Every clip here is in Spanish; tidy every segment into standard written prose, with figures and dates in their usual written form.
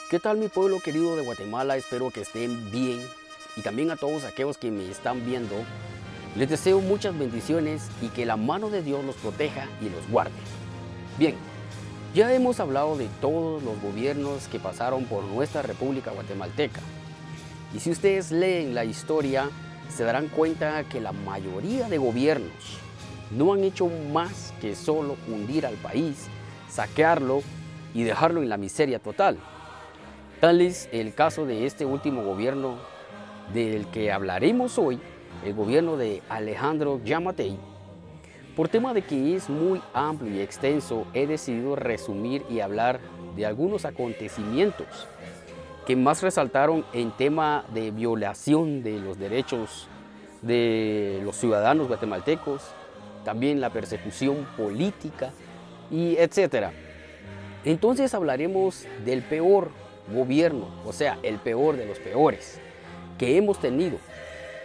¿Qué tal mi pueblo querido de Guatemala? Espero que estén bien y también a todos aquellos que me están viendo. Les deseo muchas bendiciones y que la mano de Dios los proteja y los guarde. Bien, ya hemos hablado de todos los gobiernos que pasaron por nuestra República Guatemalteca. Y si ustedes leen la historia, se darán cuenta que la mayoría de gobiernos no han hecho más que solo hundir al país, saquearlo y dejarlo en la miseria total. Tal es el caso de este último gobierno del que hablaremos hoy, el gobierno de Alejandro Giammattei. Por tema de que es muy amplio y extenso, he decidido resumir y hablar de algunos acontecimientos que más resaltaron en tema de violación de los derechos de los ciudadanos guatemaltecos, también la persecución política y etcétera. Entonces hablaremos del peor gobierno, o sea, el peor de los peores que hemos tenido.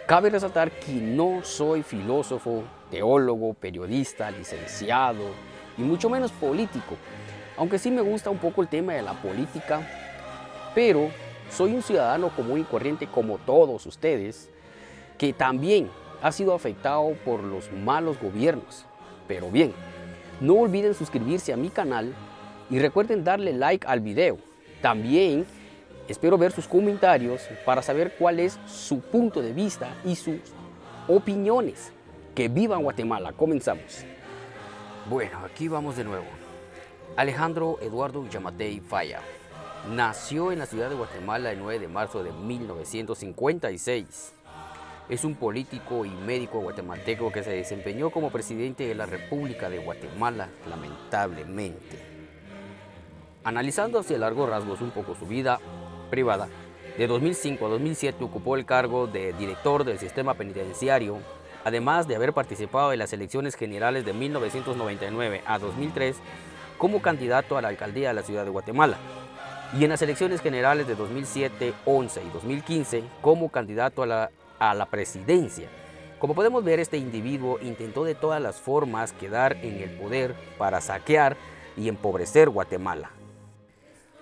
Cabe resaltar que no soy filósofo, teólogo, periodista, licenciado y mucho menos político, aunque sí me gusta un poco el tema de la política, pero soy un ciudadano común y corriente como todos ustedes, que también ha sido afectado por los malos gobiernos. Pero bien, no olviden suscribirse a mi canal y recuerden darle like al video. También espero ver sus comentarios para saber cuál es su punto de vista y sus opiniones. ¡Que viva Guatemala! Comenzamos. Bueno, aquí vamos de nuevo. Alejandro Eduardo Giammattei Falla nació en la ciudad de Guatemala el 9 de marzo de 1956. Es un político y médico guatemalteco que se desempeñó como presidente de la República de Guatemala, lamentablemente. Analizando hacia largos rasgos un poco su vida privada, de 2005 a 2007 ocupó el cargo de director del sistema penitenciario, además de haber participado en las elecciones generales de 1999 a 2003 como candidato a la alcaldía de la ciudad de Guatemala, y en las elecciones generales de 2007, 11 y 2015 como candidato a la presidencia. Como podemos ver, este individuo intentó de todas las formas quedar en el poder para saquear y empobrecer Guatemala.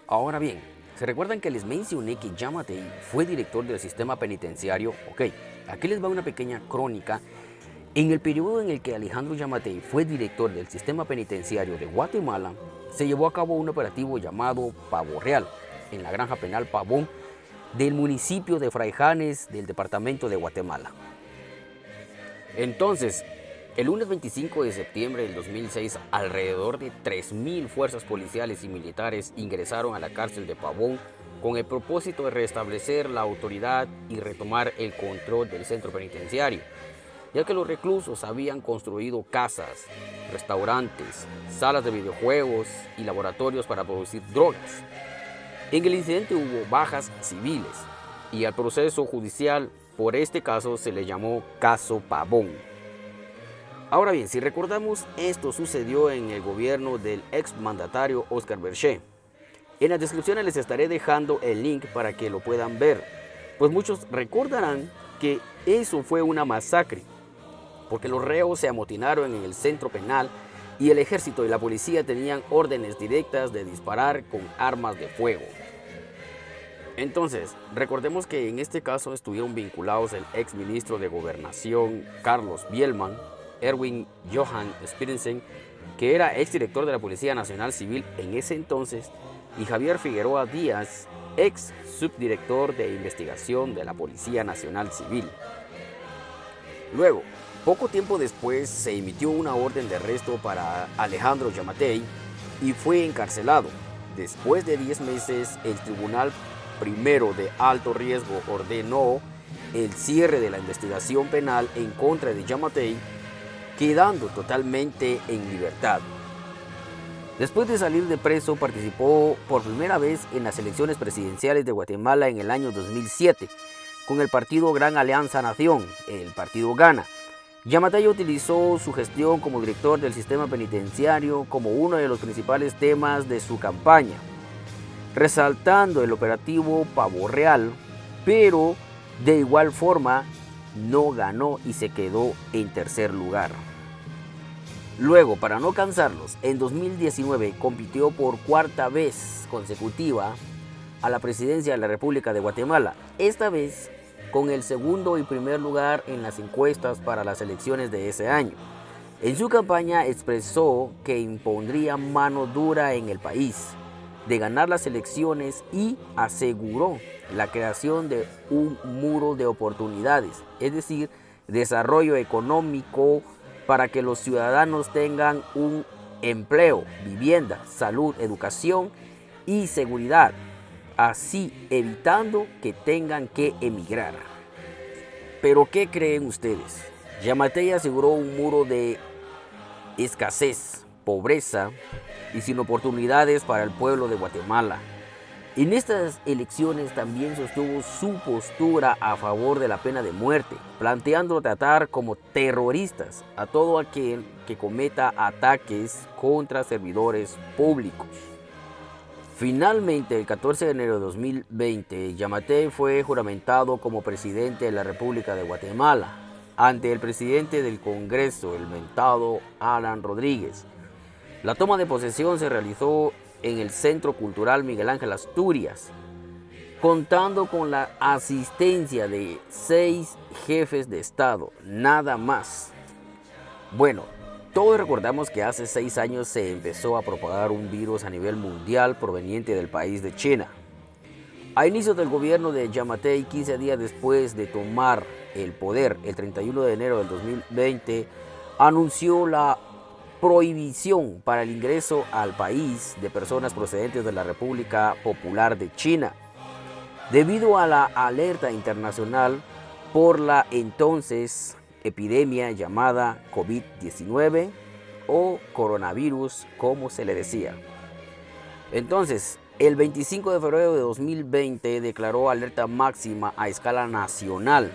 Ahora bien, ¿se recuerdan que les mencioné que Giammattei fue director del sistema penitenciario? Ok, aquí les va una pequeña crónica. En el periodo en el que Alejandro Giammattei fue director del sistema penitenciario de Guatemala, se llevó a cabo un operativo llamado Pavo Real, en la granja penal Pavón del municipio de Fraijanes del departamento de Guatemala. Entonces, el lunes 25 de septiembre del 2006, alrededor de 3.000 fuerzas policiales y militares ingresaron a la cárcel de Pavón con el propósito de restablecer la autoridad y retomar el control del centro penitenciario, ya que los reclusos habían construido casas, restaurantes, salas de videojuegos y laboratorios para producir drogas. En el incidente hubo bajas civiles y al proceso judicial por este caso se le llamó Caso Pavón. Ahora bien, si recordamos, esto sucedió en el gobierno del exmandatario Óscar Berché. En las descripciones les estaré dejando el link para que lo puedan ver, pues muchos recordarán que eso fue una masacre, porque los reos se amotinaron en el centro penal y el ejército y la policía tenían órdenes directas de disparar con armas de fuego. Entonces, recordemos que en este caso estuvieron vinculados el exministro de Gobernación Carlos Bielman, Erwin Johan Spirensen, que era exdirector de la Policía Nacional Civil en ese entonces, y Javier Figueroa Díaz, ex subdirector de investigación de la Policía Nacional Civil. Luego, poco tiempo después, se emitió una orden de arresto para Alejandro Giammattei y fue encarcelado. Después de 10 meses, el Tribunal Primero de Alto Riesgo ordenó el cierre de la investigación penal en contra de Giammattei, quedando totalmente en libertad. Después de salir de preso, participó por primera vez en las elecciones presidenciales de Guatemala en el año 2007, con el partido Gran Alianza Nación, el partido Gana. Giammattei utilizó su gestión como director del sistema penitenciario como uno de los principales temas de su campaña, resaltando el operativo Pavo Real, pero de igual forma no ganó y se quedó en tercer lugar. Luego, para no cansarlos, en 2019 compitió por cuarta vez consecutiva a la presidencia de la República de Guatemala, esta vez con el segundo y primer lugar en las encuestas para las elecciones de ese año. En su campaña expresó que impondría mano dura en el país de ganar las elecciones y aseguró la creación de un muro de oportunidades, es decir, desarrollo económico para que los ciudadanos tengan un empleo, vivienda, salud, educación y seguridad, así evitando que tengan que emigrar. ¿Pero qué creen ustedes? Yamatei aseguró un muro de escasez, pobreza y sin oportunidades para el pueblo de Guatemala. En estas elecciones también sostuvo su postura a favor de la pena de muerte, planteando tratar como terroristas a todo aquel que cometa ataques contra servidores públicos. Finalmente, el 14 de enero de 2020, Yamatei fue juramentado como presidente de la República de Guatemala ante el presidente del Congreso, el mentado Alan Rodríguez. La toma de posesión se realizó en el Centro Cultural Miguel Ángel Asturias, contando con la asistencia de 6 jefes de Estado, nada más. Bueno, todos recordamos que hace 6 años se empezó a propagar un virus a nivel mundial proveniente del país de China. A inicios del gobierno de Yamatei, 15 días después de tomar el poder, el 31 de enero del 2020, anunció la prohibición para el ingreso al país de personas procedentes de la República Popular de China, debido a la alerta internacional por la entonces epidemia llamada COVID-19 o coronavirus, como se le decía. Entonces, el 25 de febrero de 2020 declaró alerta máxima a escala nacional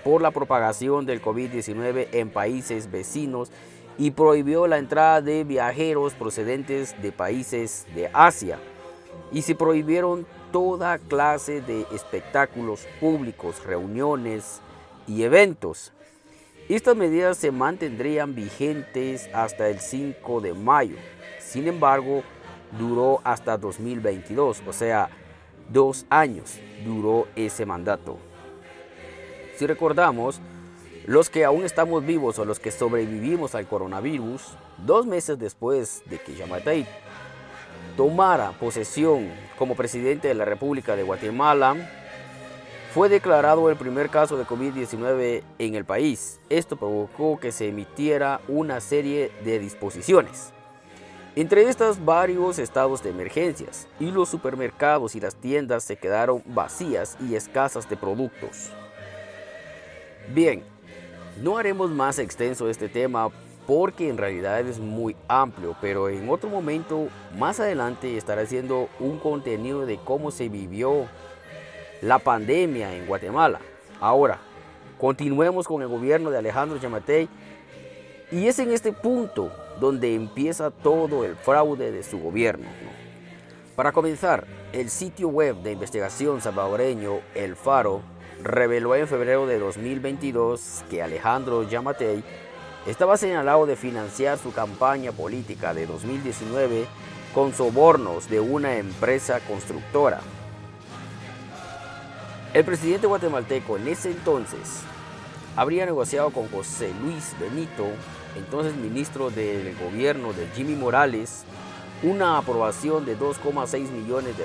por la propagación del COVID-19 en países vecinos y prohibió la entrada de viajeros procedentes de países de Asia. Y se prohibieron toda clase de espectáculos públicos, reuniones y eventos. Estas medidas se mantendrían vigentes hasta el 5 de mayo. Sin embargo, duró hasta 2022, o sea, 2 años duró ese mandato. Si recordamos, los que aún estamos vivos o los que sobrevivimos al coronavirus, 2 meses después de que Yamatei tomara posesión como presidente de la República de Guatemala, fue declarado el primer caso de COVID-19 en el país. Esto provocó que se emitiera una serie de disposiciones. Entre estas, varios estados de emergencias, y los supermercados y las tiendas se quedaron vacías y escasas de productos. Bien, no haremos más extenso este tema porque en realidad es muy amplio, pero en otro momento, más adelante, estaré haciendo un contenido de cómo se vivió la pandemia en Guatemala. Ahora, continuemos con el gobierno de Alejandro Yamatei, y es en este punto donde empieza todo el fraude de su gobierno. Para comenzar, el sitio web de investigación salvadoreño El Faro reveló en febrero de 2022 que Alejandro Yamatei estaba señalado de financiar su campaña política de 2019 con sobornos de una empresa constructora. El presidente guatemalteco en ese entonces habría negociado con José Luis Benito, entonces ministro del gobierno de Jimmy Morales, una aprobación de $2,6 millones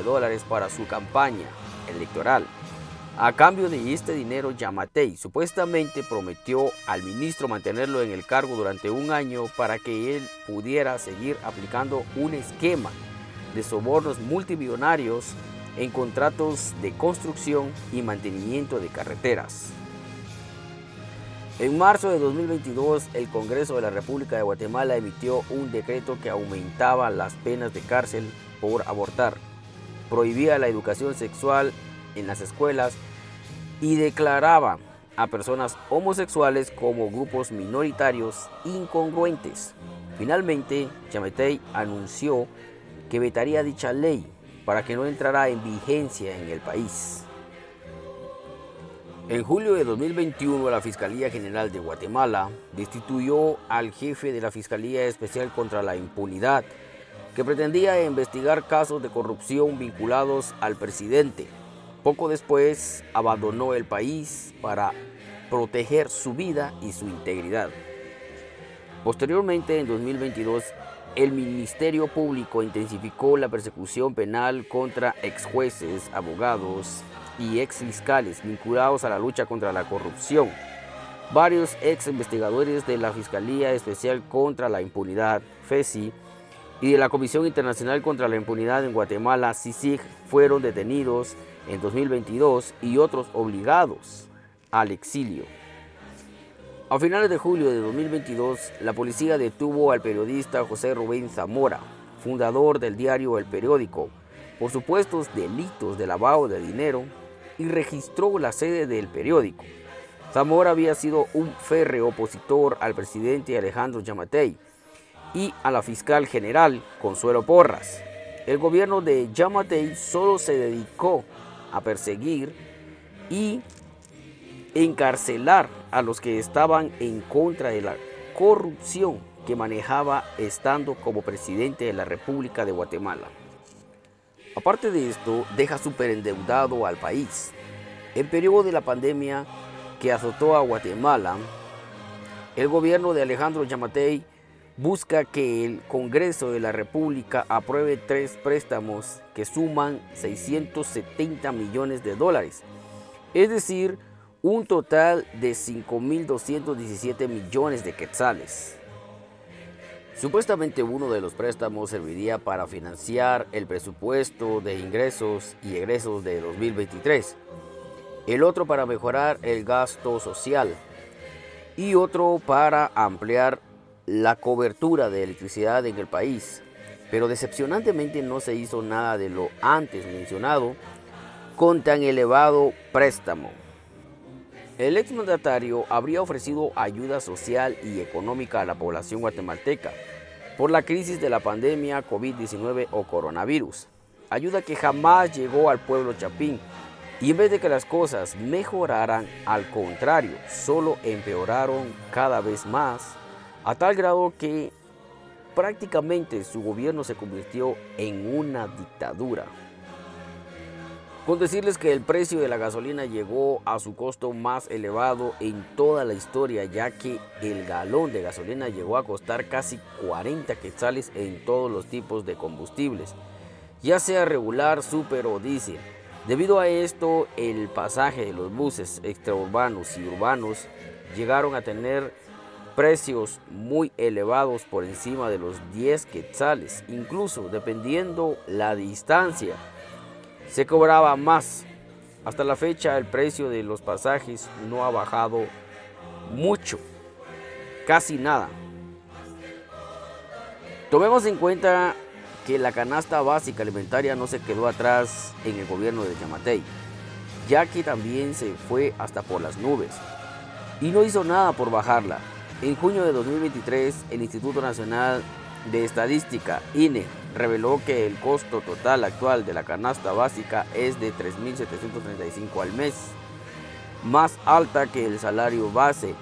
para su campaña electoral. A cambio de este dinero, Yamatei supuestamente prometió al ministro mantenerlo en el cargo durante 1 año para que él pudiera seguir aplicando un esquema de sobornos multimillonarios en contratos de construcción y mantenimiento de carreteras. En marzo de 2022, el Congreso de la República de Guatemala emitió un decreto que aumentaba las penas de cárcel por abortar, prohibía la educación sexual en las escuelas y declaraba a personas homosexuales como grupos minoritarios incongruentes. Finalmente, Yamatei anunció que vetaría dicha ley para que no entrara en vigencia en el país. En julio de 2021, la Fiscalía General de Guatemala destituyó al jefe de la Fiscalía Especial contra la Impunidad, que pretendía investigar casos de corrupción vinculados al presidente. Poco después abandonó el país para proteger su vida y su integridad. Posteriormente, en 2022, el Ministerio Público intensificó la persecución penal contra exjueces, abogados y exfiscales vinculados a la lucha contra la corrupción. Varios ex investigadores de la Fiscalía Especial contra la Impunidad, FESI, y de la Comisión Internacional contra la Impunidad en Guatemala, CICIG, fueron detenidos en 2022 y otros obligados al exilio. A finales de julio de 2022, la policía detuvo al periodista José Rubén Zamora, fundador del diario El Periódico, por supuestos delitos de lavado de dinero y registró la sede del periódico. Zamora había sido un férreo opositor al presidente Alejandro Yamatei y a la fiscal general Consuelo Porras. El gobierno de Yamatei solo se dedicó a perseguir y encarcelar a los que estaban en contra de la corrupción que manejaba estando como presidente de la República de Guatemala. Aparte de esto, deja superendeudado al país. En periodo de la pandemia que azotó a Guatemala, el gobierno de Alejandro Yamatei busca que el Congreso de la República apruebe 3 préstamos que suman 670 millones de dólares, es decir, un total de 5.217 millones de quetzales. Supuestamente uno de los préstamos serviría para financiar el presupuesto de ingresos y egresos de 2023, el otro para mejorar el gasto social y otro para ampliar la cobertura de electricidad en el país. Pero decepcionantemente no se hizo nada de lo antes mencionado con tan elevado préstamo. El exmandatario habría ofrecido ayuda social y económica a la población guatemalteca por la crisis de la pandemia COVID-19 o coronavirus, ayuda que jamás llegó al pueblo chapín, y en vez de que las cosas mejoraran, al contrario, solo empeoraron cada vez más, a tal grado que prácticamente su gobierno se convirtió en una dictadura. Con decirles que el precio de la gasolina llegó a su costo más elevado en toda la historia, ya que el galón de gasolina llegó a costar casi 40 quetzales en todos los tipos de combustibles, ya sea regular, súper o diésel. Debido a esto, el pasaje de los buses extraurbanos y urbanos llegaron a tener precios muy elevados por encima de los 10 quetzales, incluso dependiendo la distancia. Se cobraba más. Hasta la fecha el precio de los pasajes no ha bajado mucho, casi nada. Tomemos en cuenta que la canasta básica alimentaria no se quedó atrás en el gobierno de Yamatei, ya que también se fue hasta por las nubes y no hizo nada por bajarla. En junio de 2023, el Instituto Nacional de Estadística, INE, reveló que el costo total actual de la canasta básica es de 3.735 al mes, más alta que el salario base,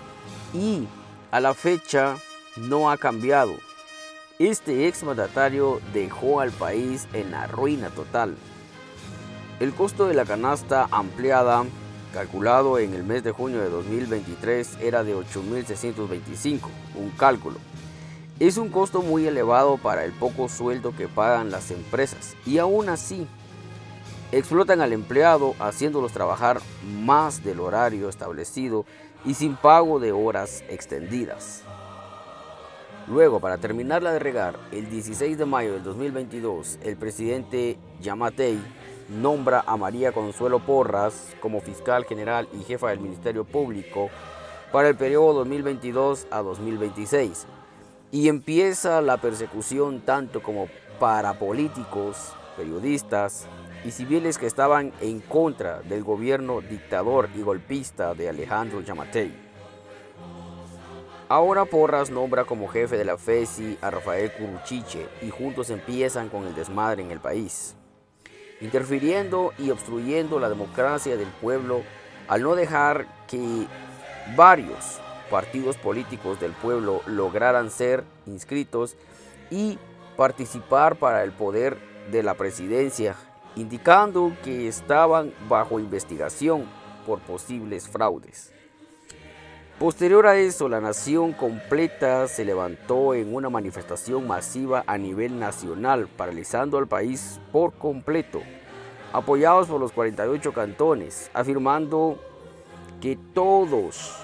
y a la fecha no ha cambiado. Este exmandatario dejó al país en la ruina total. El costo de la canasta ampliada, calculado en el mes de junio de 2023, era de 8.625, un cálculo. Es un costo muy elevado para el poco sueldo que pagan las empresas y aún así explotan al empleado haciéndolos trabajar más del horario establecido y sin pago de horas extendidas. Luego, para terminarla de regar, el 16 de mayo del 2022, el presidente Yamatei nombra a María Consuelo Porras como fiscal general y jefa del Ministerio Público para el periodo 2022 a 2026. Y empieza la persecución tanto como para políticos, periodistas y civiles que estaban en contra del gobierno dictador y golpista de Alejandro Yamatei. Ahora Porras nombra como jefe de la FESI a Rafael Curuchiche y juntos empiezan con el desmadre en el país, interfiriendo y obstruyendo la democracia del pueblo al no dejar que varios partidos políticos del pueblo lograran ser inscritos y participar para el poder de la presidencia, indicando que estaban bajo investigación por posibles fraudes. Posterior a eso, la nación completa se levantó en una manifestación masiva a nivel nacional, paralizando al país por completo, apoyados por los 48 cantones, afirmando que todos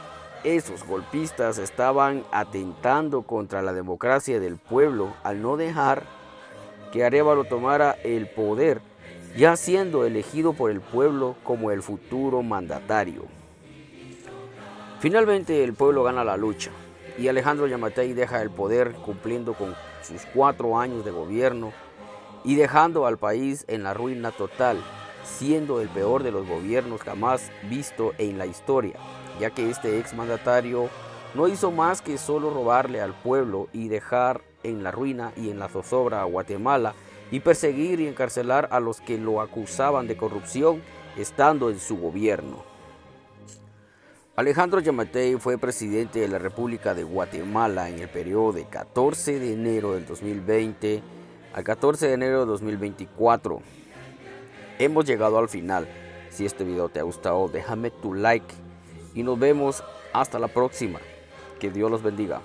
esos golpistas estaban atentando contra la democracia del pueblo al no dejar que Arévalo tomara el poder, ya siendo elegido por el pueblo como el futuro mandatario. Finalmente el pueblo gana la lucha y Alejandro Yamatei deja el poder cumpliendo con sus 4 años de gobierno y dejando al país en la ruina total, siendo el peor de los gobiernos jamás visto en la historia, ya que este exmandatario no hizo más que solo robarle al pueblo y dejar en la ruina y en la zozobra a Guatemala y perseguir y encarcelar a los que lo acusaban de corrupción estando en su gobierno. Alejandro Yamatei fue presidente de la República de Guatemala en el periodo de 14 de enero del 2020 al 14 de enero de 2024. Hemos llegado al final. Si este video te ha gustado, déjame tu like y nos vemos hasta la próxima. Que Dios los bendiga.